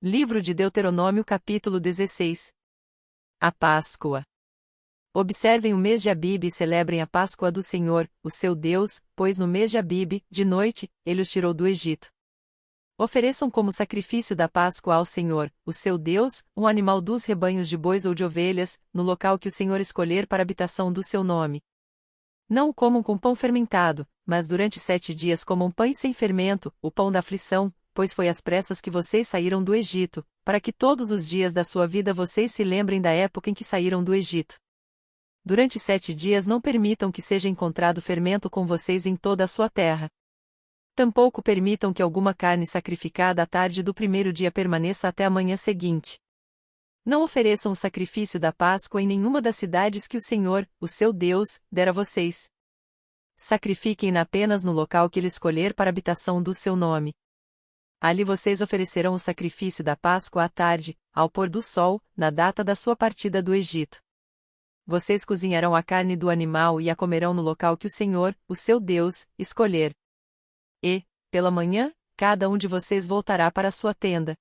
Livro de Deuteronômio capítulo 16. A Páscoa. Observem o mês de Abibe e celebrem a Páscoa do Senhor, o seu Deus, pois no mês de Abibe, de noite, ele os tirou do Egito. Ofereçam como sacrifício da Páscoa ao Senhor, o seu Deus, um animal dos rebanhos de bois ou de ovelhas, no local que o Senhor escolher para a habitação do seu nome. Não o comam com pão fermentado, mas durante 7 dias comam pães sem fermento, o pão da aflição, pois foi às pressas que vocês saíram do Egito, para que todos os dias da sua vida vocês se lembrem da época em que saíram do Egito. Durante 7 dias não permitam que seja encontrado fermento com vocês em toda a sua terra. Tampouco permitam que alguma carne sacrificada à tarde do primeiro dia permaneça até a manhã seguinte. Não ofereçam o sacrifício da Páscoa em nenhuma das cidades que o Senhor, o seu Deus, der a vocês. Sacrifiquem-na apenas no local que ele escolher para a habitação do seu nome. Ali vocês oferecerão o sacrifício da Páscoa à tarde, ao pôr do sol, na data da sua partida do Egito. Vocês cozinharão a carne do animal e a comerão no local que o Senhor, o seu Deus, escolher. E, pela manhã, cada um de vocês voltará para a sua tenda.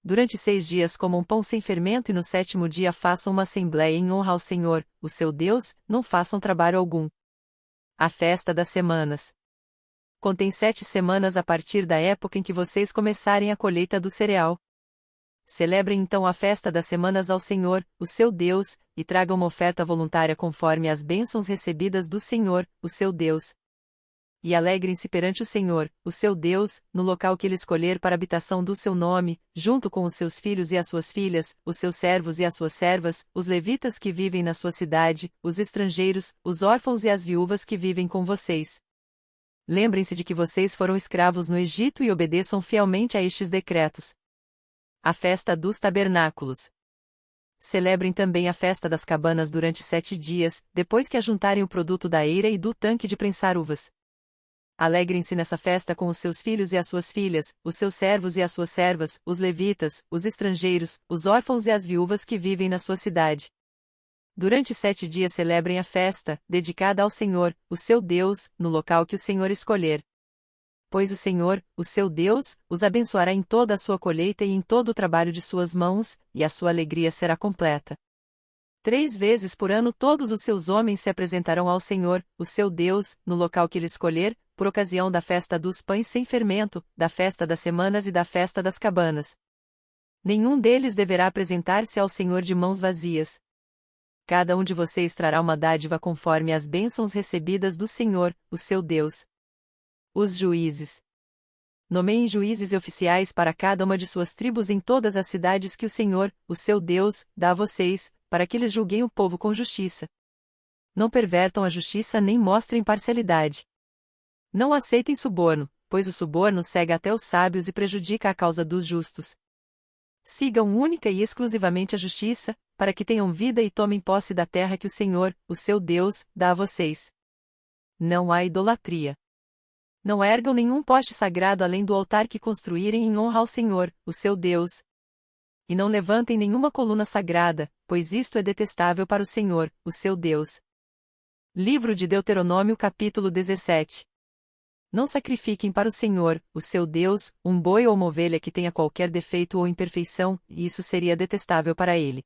Durante 6 dias comam pão sem fermento e no 7º dia façam uma assembleia em honra ao Senhor, o seu Deus, não façam trabalho algum. A Festa das Semanas. Contém 7 semanas a partir da época em que vocês começarem a colheita do cereal. Celebrem então a Festa das Semanas ao Senhor, o seu Deus, e tragam uma oferta voluntária conforme as bênçãos recebidas do Senhor, o seu Deus. E alegrem-se perante o Senhor, o seu Deus, no local que ele escolher para a habitação do seu nome, junto com os seus filhos e as suas filhas, os seus servos e as suas servas, os levitas que vivem na sua cidade, os estrangeiros, os órfãos e as viúvas que vivem com vocês. Lembrem-se de que vocês foram escravos no Egito e obedeçam fielmente a estes decretos. A Festa dos Tabernáculos. Celebrem também a Festa das Cabanas durante 7 dias, depois que ajuntarem o produto da eira e do tanque de prensar uvas. Alegrem-se nessa festa com os seus filhos e as suas filhas, os seus servos e as suas servas, os levitas, os estrangeiros, os órfãos e as viúvas que vivem na sua cidade. Durante 7 dias celebrem a festa, dedicada ao Senhor, o seu Deus, no local que o Senhor escolher. Pois o Senhor, o seu Deus, os abençoará em toda a sua colheita e em todo o trabalho de suas mãos, e a sua alegria será completa. 3 vezes por ano todos os seus homens se apresentarão ao Senhor, o seu Deus, no local que ele escolher, por ocasião da festa dos pães sem fermento, da festa das semanas e da festa das cabanas. Nenhum deles deverá apresentar-se ao Senhor de mãos vazias. Cada um de vocês trará uma dádiva conforme as bênçãos recebidas do Senhor, o seu Deus. Os juízes. Nomeiem juízes e oficiais para cada uma de suas tribos em todas as cidades que o Senhor, o seu Deus, dá a vocês, para que eles julguem o povo com justiça. Não pervertam a justiça nem mostrem parcialidade. Não aceitem suborno, pois o suborno cega até os sábios e prejudica a causa dos justos. Sigam única e exclusivamente a justiça, para que tenham vida e tomem posse da terra que o Senhor, o seu Deus, dá a vocês. Não há idolatria. Não ergam nenhum poste sagrado além do altar que construírem em honra ao Senhor, o seu Deus. E não levantem nenhuma coluna sagrada, pois isto é detestável para o Senhor, o seu Deus. Livro de Deuteronômio capítulo 17. Não sacrifiquem para o Senhor, o seu Deus, um boi ou uma ovelha que tenha qualquer defeito ou imperfeição, e isso seria detestável para ele.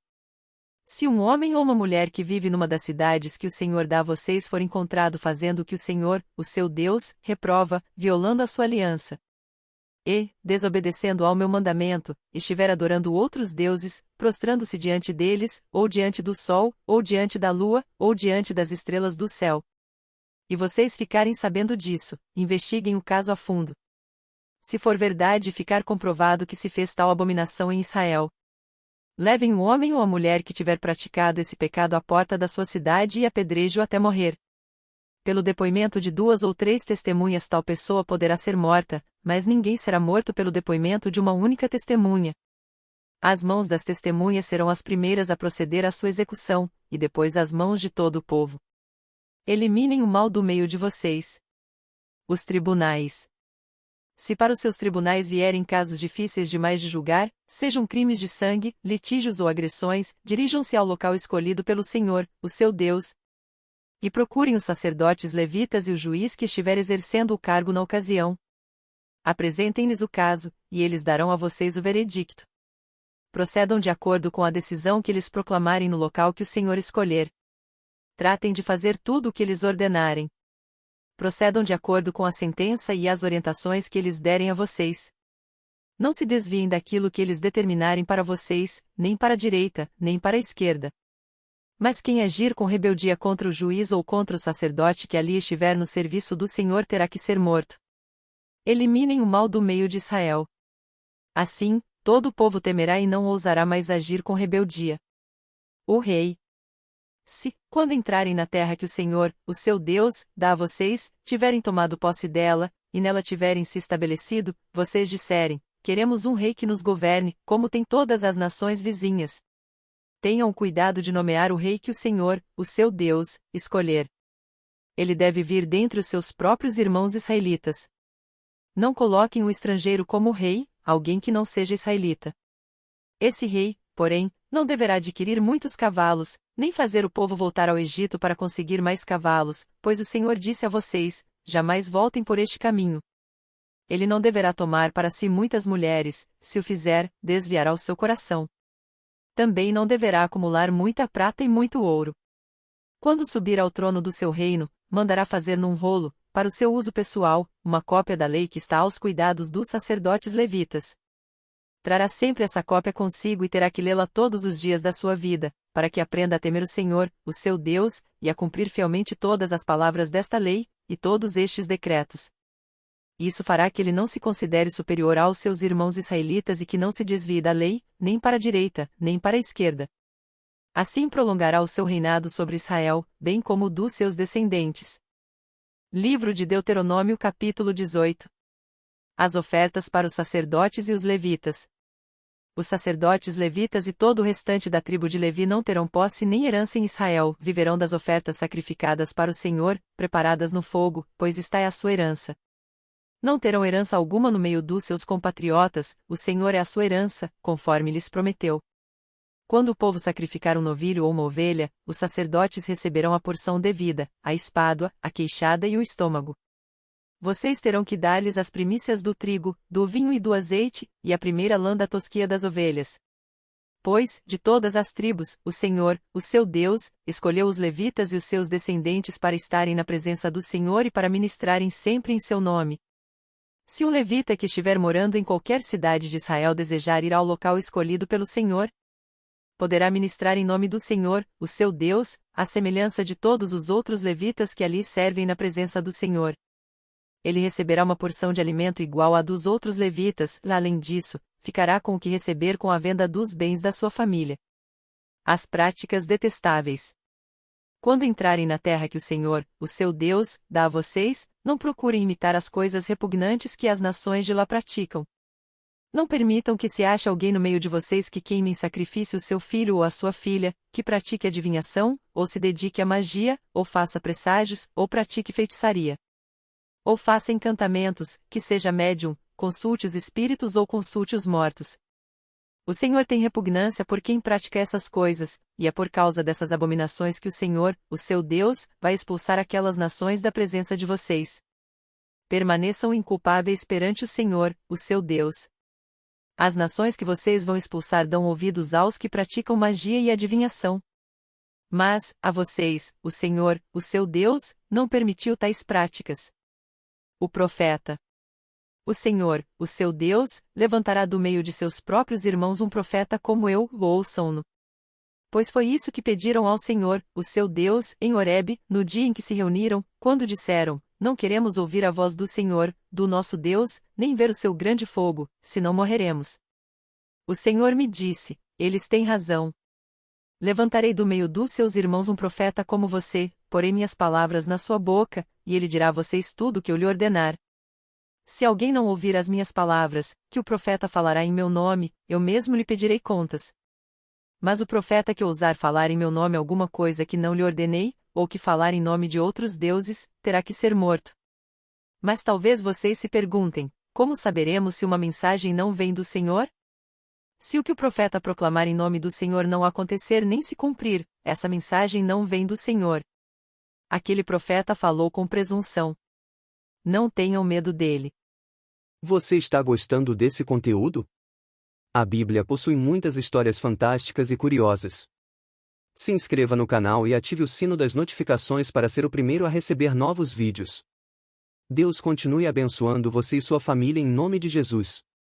Se um homem ou uma mulher que vive numa das cidades que o Senhor dá a vocês for encontrado fazendo o que o Senhor, o seu Deus, reprova, violando a sua aliança, e, desobedecendo ao meu mandamento, estiver adorando outros deuses, prostrando-se diante deles, ou diante do sol, ou diante da lua, ou diante das estrelas do céu, e vocês ficarem sabendo disso, investiguem o caso a fundo. Se for verdade e ficar comprovado que se fez tal abominação em Israel, levem o homem ou a mulher que tiver praticado esse pecado à porta da sua cidade e apedreje-o até morrer. Pelo depoimento de 2 ou 3 testemunhas tal pessoa poderá ser morta, mas ninguém será morto pelo depoimento de uma única testemunha. As mãos das testemunhas serão as primeiras a proceder à sua execução, e depois as mãos de todo o povo. Eliminem o mal do meio de vocês. Os tribunais. Se para os seus tribunais vierem casos difíceis demais de julgar, sejam crimes de sangue, litígios ou agressões, dirijam-se ao local escolhido pelo Senhor, o seu Deus, e procurem os sacerdotes levitas e o juiz que estiver exercendo o cargo na ocasião. Apresentem-lhes o caso, e eles darão a vocês o veredicto. Procedam de acordo com a decisão que eles proclamarem no local que o Senhor escolher. Tratem de fazer tudo o que eles ordenarem. Procedam de acordo com a sentença e as orientações que eles derem a vocês. Não se desviem daquilo que eles determinarem para vocês, nem para a direita, nem para a esquerda. Mas quem agir com rebeldia contra o juiz ou contra o sacerdote que ali estiver no serviço do Senhor terá que ser morto. Eliminem o mal do meio de Israel. Assim, todo o povo temerá e não ousará mais agir com rebeldia. O rei. Se, quando entrarem na terra que o Senhor, o seu Deus, dá a vocês, tiverem tomado posse dela, e nela tiverem se estabelecido, vocês disserem: queremos um rei que nos governe, como tem todas as nações vizinhas. Tenham cuidado de nomear o rei que o Senhor, o seu Deus, escolher. Ele deve vir dentre os seus próprios irmãos israelitas. Não coloquem um estrangeiro como rei, alguém que não seja israelita. Esse rei, porém, não deverá adquirir muitos cavalos, nem fazer o povo voltar ao Egito para conseguir mais cavalos, pois o Senhor disse a vocês: jamais voltem por este caminho. Ele não deverá tomar para si muitas mulheres, se o fizer, desviará o seu coração. Também não deverá acumular muita prata e muito ouro. Quando subir ao trono do seu reino, mandará fazer num rolo, para o seu uso pessoal, uma cópia da lei que está aos cuidados dos sacerdotes levitas. Trará sempre essa cópia consigo e terá que lê-la todos os dias da sua vida, para que aprenda a temer o Senhor, o seu Deus, e a cumprir fielmente todas as palavras desta lei, e todos estes decretos. Isso fará que ele não se considere superior aos seus irmãos israelitas e que não se desvie da lei, nem para a direita, nem para a esquerda. Assim prolongará o seu reinado sobre Israel, bem como o dos seus descendentes. Livro de Deuteronômio capítulo 18. As ofertas para os sacerdotes e os levitas. Os sacerdotes levitas e todo o restante da tribo de Levi não terão posse nem herança em Israel, viverão das ofertas sacrificadas para o Senhor, preparadas no fogo, pois esta é a sua herança. Não terão herança alguma no meio dos seus compatriotas, o Senhor é a sua herança, conforme lhes prometeu. Quando o povo sacrificar um novilho ou uma ovelha, os sacerdotes receberão a porção devida, a espádua, a queixada e o estômago. Vocês terão que dar-lhes as primícias do trigo, do vinho e do azeite, e a primeira lã da tosquia das ovelhas. Pois, de todas as tribos, o Senhor, o seu Deus, escolheu os levitas e os seus descendentes para estarem na presença do Senhor e para ministrarem sempre em seu nome. Se um levita que estiver morando em qualquer cidade de Israel desejar ir ao local escolhido pelo Senhor, poderá ministrar em nome do Senhor, o seu Deus, à semelhança de todos os outros levitas que ali servem na presença do Senhor. Ele receberá uma porção de alimento igual à dos outros levitas, além disso, ficará com o que receber com a venda dos bens da sua família. As práticas detestáveis. Quando entrarem na terra que o Senhor, o seu Deus, dá a vocês, não procurem imitar as coisas repugnantes que as nações de lá praticam. Não permitam que se ache alguém no meio de vocês que queime em sacrifício o seu filho ou a sua filha, que pratique adivinhação, ou se dedique à magia, ou faça presságios, ou pratique feitiçaria. Ou faça encantamentos, que seja médium, consulte os espíritos ou consulte os mortos. O Senhor tem repugnância por quem pratica essas coisas, e é por causa dessas abominações que o Senhor, o seu Deus, vai expulsar aquelas nações da presença de vocês. Permaneçam inculpáveis perante o Senhor, o seu Deus. As nações que vocês vão expulsar dão ouvidos aos que praticam magia e adivinhação. Mas, a vocês, o Senhor, o seu Deus, não permitiu tais práticas. O profeta. O Senhor, o seu Deus, levantará do meio de seus próprios irmãos um profeta como eu, ouçam-no. Pois foi isso que pediram ao Senhor, o seu Deus, em Horebe, no dia em que se reuniram, quando disseram: não queremos ouvir a voz do Senhor, do nosso Deus, nem ver o seu grande fogo, senão morreremos. O Senhor me disse: eles têm razão. Levantarei do meio dos seus irmãos um profeta como você, porei minhas palavras na sua boca, e ele dirá a vocês tudo o que eu lhe ordenar. Se alguém não ouvir as minhas palavras, que o profeta falará em meu nome, eu mesmo lhe pedirei contas. Mas o profeta que ousar falar em meu nome alguma coisa que não lhe ordenei, ou que falar em nome de outros deuses, terá que ser morto. Mas talvez vocês se perguntem: como saberemos se uma mensagem não vem do Senhor? Se o que o profeta proclamar em nome do Senhor não acontecer nem se cumprir, essa mensagem não vem do Senhor. Aquele profeta falou com presunção. Não tenham medo dele. Você está gostando desse conteúdo? A Bíblia possui muitas histórias fantásticas e curiosas. Se inscreva no canal e ative o sino das notificações para ser o primeiro a receber novos vídeos. Deus continue abençoando você e sua família em nome de Jesus.